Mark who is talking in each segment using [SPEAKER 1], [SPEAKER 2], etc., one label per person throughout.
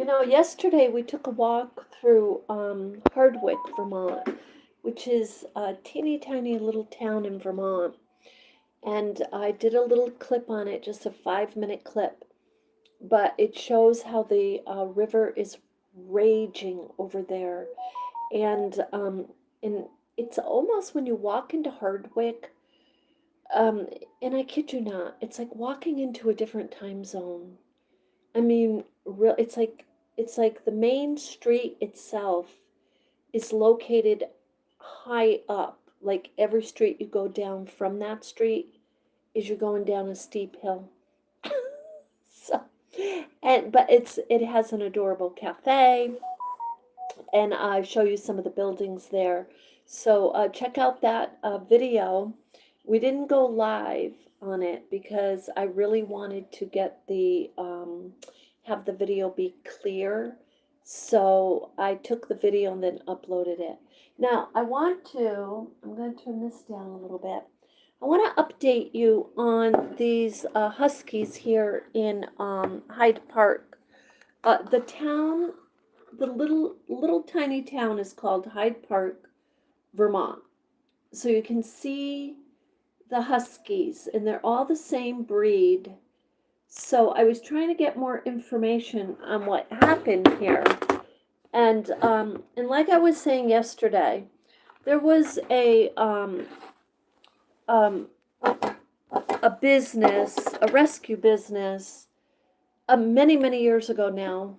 [SPEAKER 1] Yesterday we took a walk through Hardwick, Vermont, which is a teeny tiny little town in Vermont. And I did a little clip on it, just a 5-minute clip. But it shows how the river is raging over there. And it's almost when you walk into Hardwick, um, and I kid you not, it's like walking into a different time zone. I mean, real it's like the main street itself is located high up. Like every street you go down from that street is you're going down a steep hill. So, but it has an adorable cafe, and I show you some of the buildings there. So check out that video. We didn't go live on it because I really wanted to get the have the video be clear. So I took the video and then uploaded it. Now I'm going to turn this down a little bit. I want to update you on these huskies here in Hyde Park. The town, the little tiny town is called Hyde Park, Vermont. So you can see the huskies, and they're all the same breed. So I was trying to get more information on what happened here. And like I was saying yesterday, there was um, a business, a rescue business, many years ago now,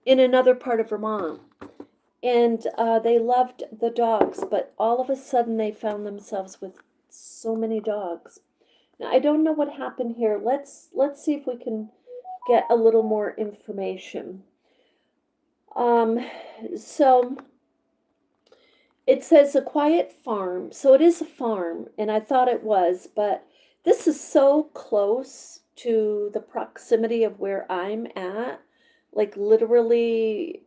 [SPEAKER 1] in another part of Vermont. And they loved the dogs, but all of a sudden they found themselves with so many dogs. Now I don't know what happened here. Let's see if we can get a little more information. Um, so it says a quiet farm. So it is a farm, and I thought it was, but this is so close to the proximity of where I'm at, like literally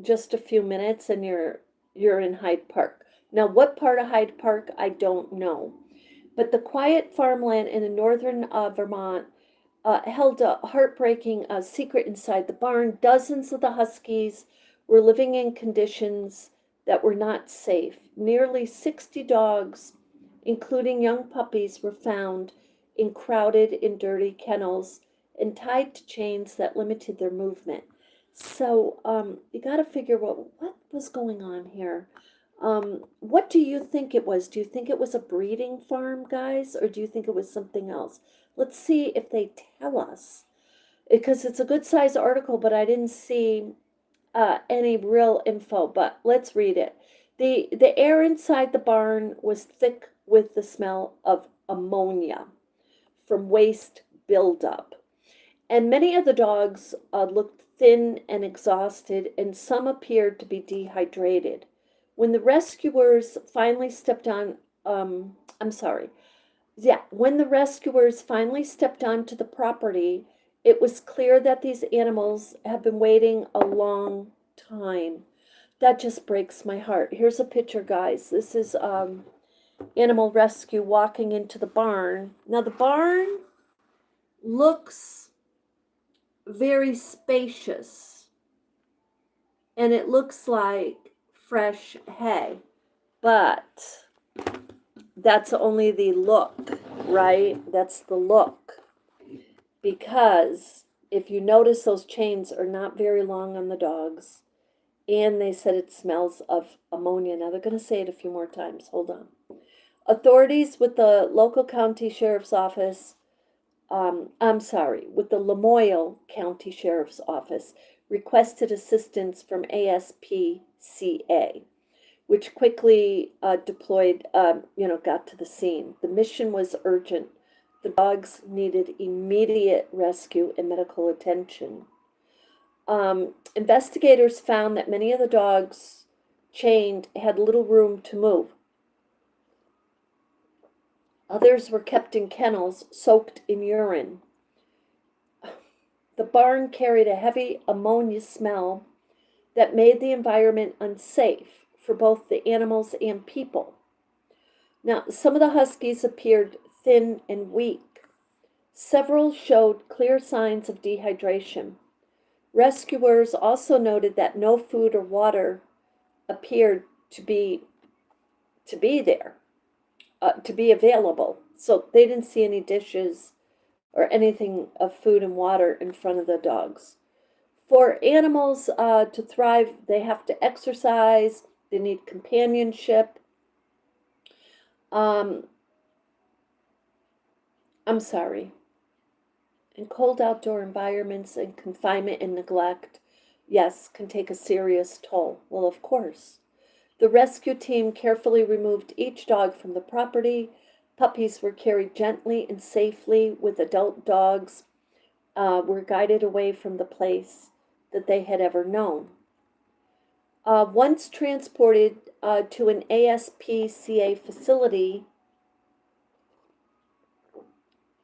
[SPEAKER 1] just a few minutes and you're in Hyde Park. Now, what part of Hyde Park, I don't know. But the quiet farmland in the northern Vermont held a heartbreaking secret inside the barn. Dozens of the huskies were living in conditions that were not safe. Nearly 60 dogs, including young puppies, were found in crowded and dirty kennels and tied to chains that limited their movement. So you got to figure what was going on here. What do you think it was? Do you think it was a breeding farm, guys, or do you think it was something else? Let's see if they tell us. Because it's a good size article, but I didn't see any real info. But let's read it. The air inside the barn was thick with the smell of ammonia from waste buildup. And many of the dogs looked thin and exhausted, and some appeared to be dehydrated. When the rescuers finally stepped on, I'm sorry, yeah, when the rescuers finally stepped onto the property, it was clear that these animals had been waiting a long time. That just breaks my heart. Here's a picture, guys. This is animal rescue walking into the barn. Now, the barn looks very spacious, and it looks like fresh hay, but that's only the look, right? That's the look. Because if you notice, those chains are not very long on the dogs, and they said it smells of ammonia. Now they're going to say it a few more times. Hold on. Authorities with the local county sheriff's office, I'm sorry, with the Lamoille County Sheriff's Office requested assistance from ASPCA, which quickly deployed, got to the scene. The mission was urgent. The dogs needed immediate rescue and medical attention. Investigators found that many of the dogs chained had little room to move. Others were kept in kennels soaked in urine. The barn carried a heavy ammonia smell that made the environment unsafe for both the animals and people. Now, some of the huskies appeared thin and weak. Several showed clear signs of dehydration. Rescuers also noted that no food or water appeared to be there, to be available. So they didn't see any dishes or anything of food and water in front of the dogs. For animals to thrive, they have to exercise, they need companionship. Um, I'm sorry. In cold outdoor environments and confinement and neglect, yes, can take a serious toll. Well, of course. The rescue team carefully removed each dog from the property. Puppies were carried gently and safely, with adult dogs were guided away from the place that they had ever known. Once transported to an ASPCA facility,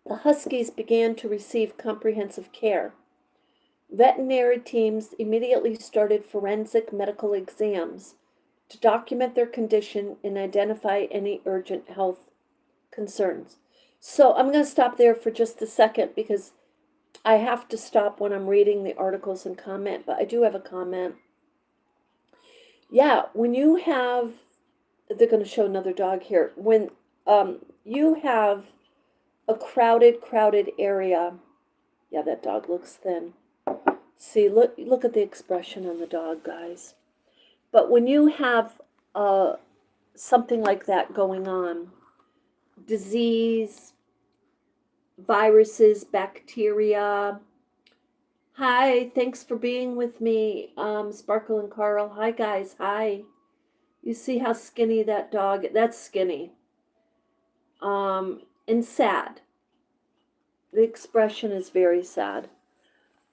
[SPEAKER 1] the Huskies began to receive comprehensive care. Veterinary teams immediately started forensic medical exams to document their condition and identify any urgent health concerns. So I'm going to stop there for just a second because I have to stop when I'm reading the articles and comment, but I do have a comment. Yeah, when you have, they're going to show another dog here. When you have a crowded area, yeah, that dog looks thin. See, look at the expression on the dog, guys. But when you have something like that going on, disease, viruses, bacteria. Hi, thanks for being with me, Sparkle and Carl. Hi, guys. Hi. You see how skinny that dog? That's skinny. And sad. The expression is very sad.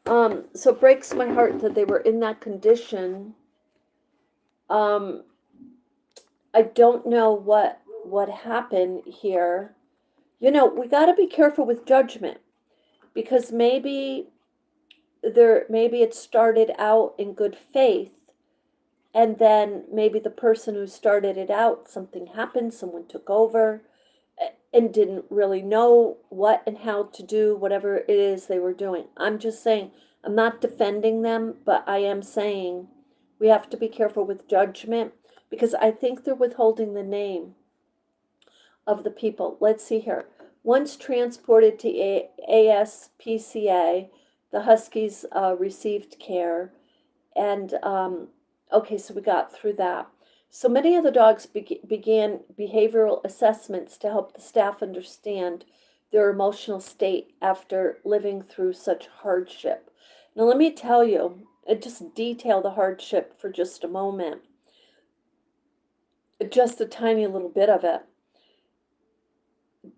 [SPEAKER 1] So it breaks my heart that they were in that condition. Um, I don't know what happened here. You know, we got to be careful with judgment because maybe it started out in good faith, and then maybe the person who started it out, something happened, someone took over and didn't really know what and how to do whatever it is they were doing. I'm just saying, I'm not defending them, but I am saying we have to be careful with judgment because I think they're withholding the name of the people. Let's see here. Once transported to ASPCA, the Huskies received care. And okay, so we got through that. So many of the dogs began behavioral assessments to help the staff understand their emotional state after living through such hardship. Now, let me tell you, just detail the hardship for just a moment, just a tiny little bit of it.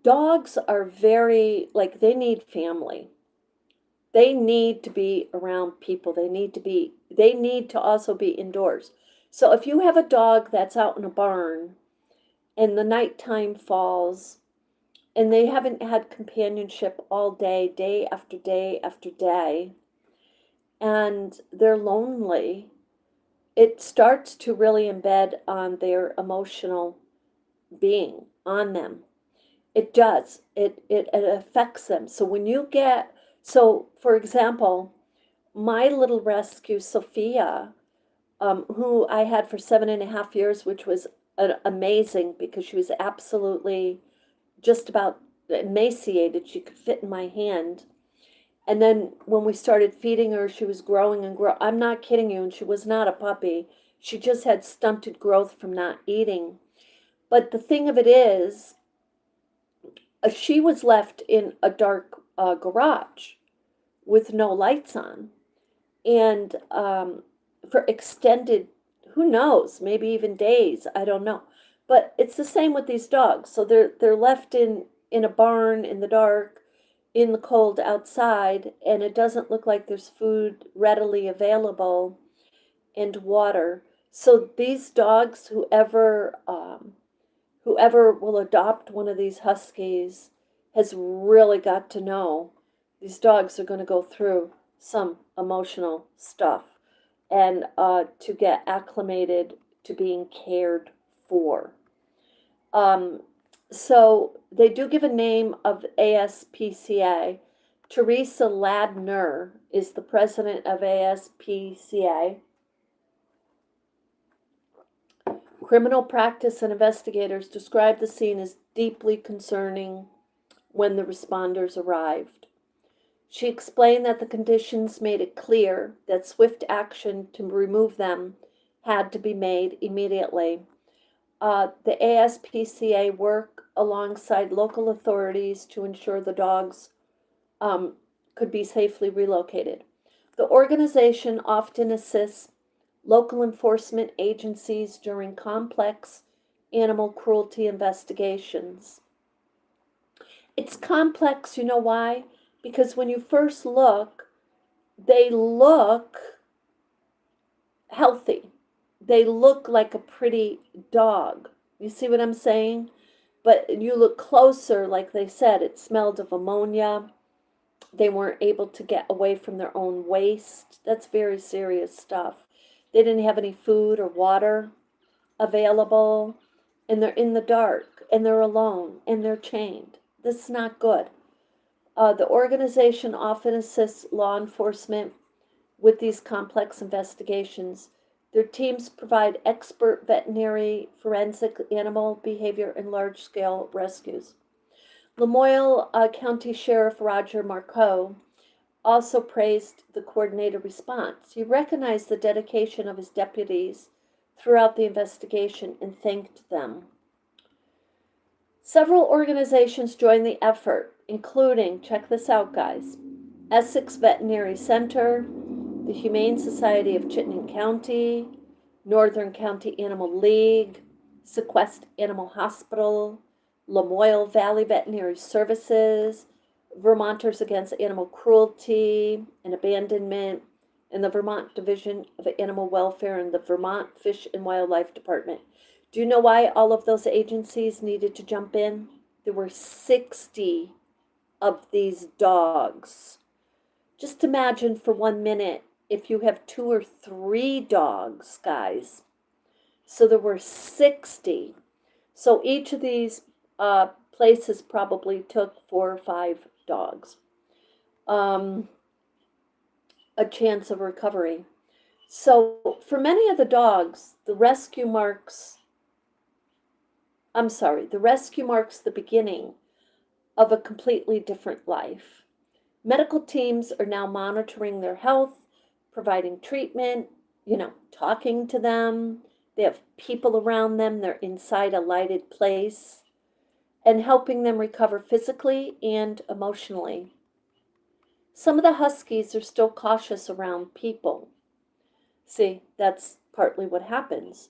[SPEAKER 1] Dogs are very, like, they need family. They need to be around people. They need to also be indoors. So if you have a dog that's out in a barn and the nighttime falls and they haven't had companionship all day, day after day after day, and they're lonely, it starts to really embed on their emotional being on them. It does. It affects them. So when you get, so for example, my little rescue, Sophia, who I had for 7.5 years, which was amazing because she was absolutely just about emaciated. She could fit in my hand. And then when we started feeding her, she was growing and grow. I'm not kidding you. And she was not a puppy. She just had stunted growth from not eating. But the thing of it is, she was left in a dark garage with no lights on. And for extended, who knows, maybe even days, I don't know. But it's the same with these dogs. So they're left in a barn in the dark, in the cold outside, and it doesn't look like there's food readily available and water. So these dogs, whoever will adopt one of these huskies, has really got to know these dogs are going to go through some emotional stuff and to get acclimated to being cared for. Um, so they do give a name of ASPCA. Teresa Ladner is the president of ASPCA. Criminal practice and investigators described the scene as deeply concerning when the responders arrived. She explained that the conditions made it clear that swift action to remove them had to be made immediately. The ASPCA work alongside local authorities to ensure the dogs could be safely relocated. The organization often assists local enforcement agencies during complex animal cruelty investigations. It's complex, you know why? Because when you first look, they look healthy. They look like a pretty dog. You see what I'm saying? But you look closer, like they said, it smelled of ammonia. They weren't able to get away from their own waste. That's very serious stuff. They didn't have any food or water available, and they're in the dark, and they're alone, and they're chained. This is not good. The organization often assists law enforcement with these complex investigations. Their teams provide expert veterinary, forensic, animal behavior, and large-scale rescues. Lamoille County Sheriff Roger Marcoux also praised the coordinated response. He recognized the dedication of his deputies throughout the investigation and thanked them. Several organizations joined the effort, including, check this out, guys, Essex Veterinary Center, the Humane Society of Chittenden County, Northern County Animal League, Sequest Animal Hospital, Lamoille Valley Veterinary Services, Vermonters Against Animal Cruelty and Abandonment, and the Vermont Division of Animal Welfare and the Vermont Fish and Wildlife Department. Do you know why all of those agencies needed to jump in? There were 60 of these dogs. Just imagine for 1 minute if you have 2 or 3 dogs, guys. So there were 60. So each of these places probably took 4 or 5 dogs. A chance of recovery. So for many of the dogs, the rescue marks the beginning of a completely different life. Medical teams are now monitoring their health, providing treatment, talking to them. They have people around them. They're inside a lighted place and helping them recover physically and emotionally. Some of the huskies are still cautious around people. See, that's partly what happens.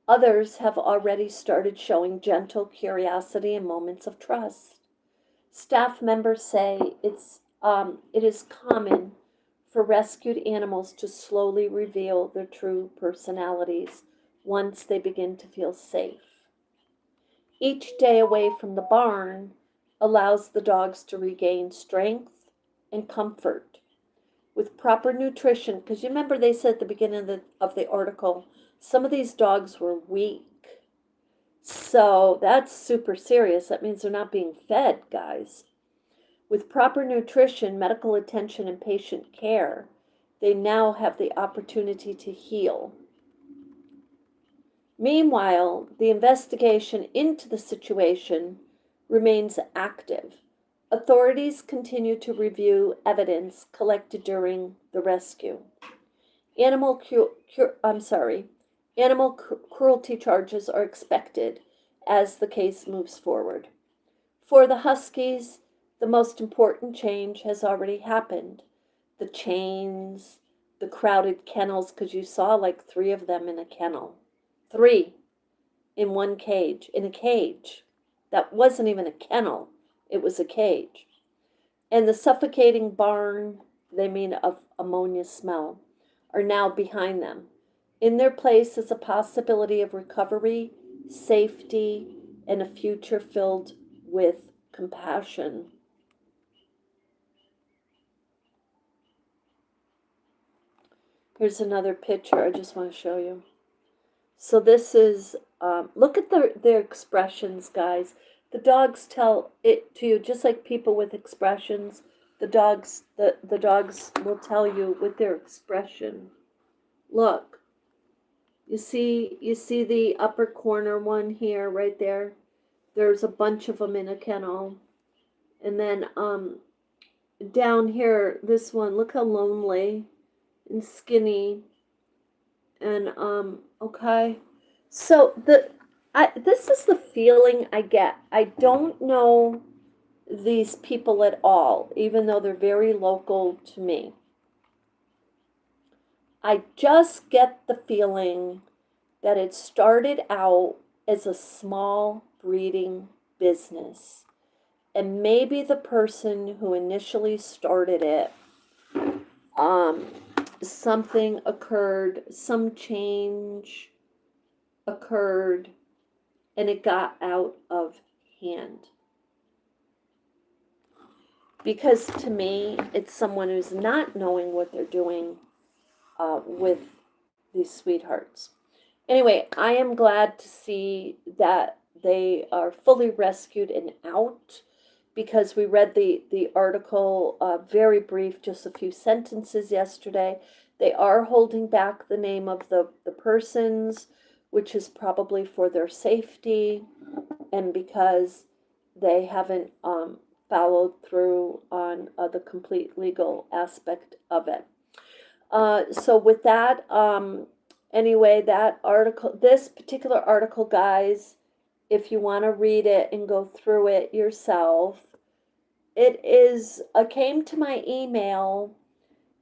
[SPEAKER 1] Others have already started showing gentle curiosity and moments of trust. Staff members say it is common for rescued animals to slowly reveal their true personalities once they begin to feel safe. Each day away from the barn allows the dogs to regain strength and comfort with proper nutrition, because you remember they said at the beginning of the article, some of these dogs were weak. So that's super serious. That means they're not being fed, guys. With proper nutrition, medical attention, and patient care, they now have the opportunity to heal. Meanwhile, the investigation into the situation remains active. Authorities continue to review evidence collected during the rescue. Animal cruelty charges are expected as the case moves forward. For the huskies, the most important change has already happened. The chains, the crowded kennels, because you saw like 3 of them in a kennel. 3 in one cage, in a cage. That wasn't even a kennel, it was a cage. And the suffocating barn, they mean of ammonia smell, are now behind them. In their place is a possibility of recovery, safety, and a future filled with compassion. Here's another picture I just want to show you. So this is, look at their expressions, guys. The dogs tell it to you, just like people with expressions The dogs will tell you with their expression. Look, you see the upper corner one here, right there. There's a bunch of them in a kennel, and then down here, this one. Look how lonely and skinny, and okay. So this is the feeling I get. I don't know these people at all, even though they're very local to me. I just get the feeling that it started out as a small breeding business. And maybe the person who initially started it, um, something occurred, some change occurred, and it got out of hand. Because to me, it's someone who's not knowing what they're doing with these sweethearts. Anyway, I am glad to see that they are fully rescued and out, because we read the article, very brief, just a few sentences yesterday. They are holding back the name of the persons, which is probably for their safety and because they haven't followed through on the complete legal aspect of it. So with that, anyway, that article, this particular article, guys, if you want to read it and go through it yourself, it is came to my email,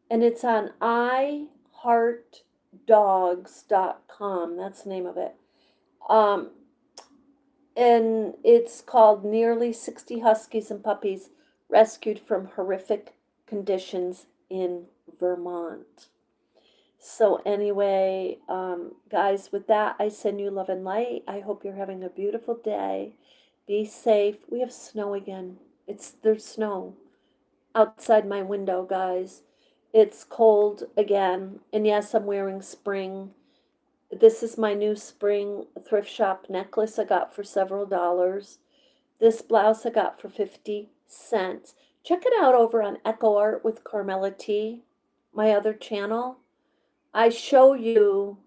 [SPEAKER 1] and it's on iheartdogs.com. That's the name of it. Um, and it's called Nearly 60 Huskies and Puppies Rescued from Horrific Conditions in Vermont. So anyway, guys, with that, I send you love and light. I hope you're having a beautiful day. Be safe. We have snow again. There's snow outside my window, guys. It's cold again. And yes, I'm wearing spring. This is my new spring thrift shop necklace I got for several dollars. This blouse I got for 50 cents. Check it out over on Echo Art with Carmela T, my other channel. I show you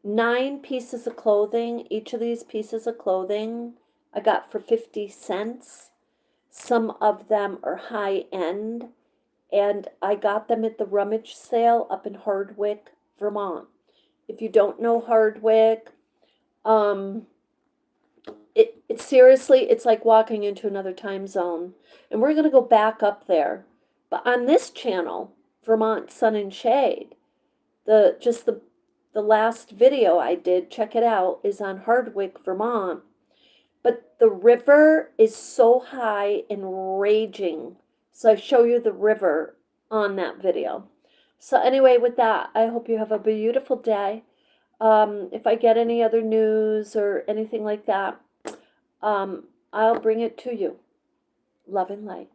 [SPEAKER 1] 9 pieces of clothing. Each of these pieces of clothing I got for 50 cents. Some of them are high end, and I got them at the rummage sale up in Hardwick, Vermont. If you don't know Hardwick, it seriously, it's like walking into another time zone. And we're going to go back up there. But on this channel, Vermont Sun and Shade, the last video I did, check it out, is on Hardwick, Vermont. But the river is so high and raging. So I show you the river on that video. So anyway, with that, I hope you have a beautiful day. If I get any other news or anything like that, I'll bring it to you. Love and light.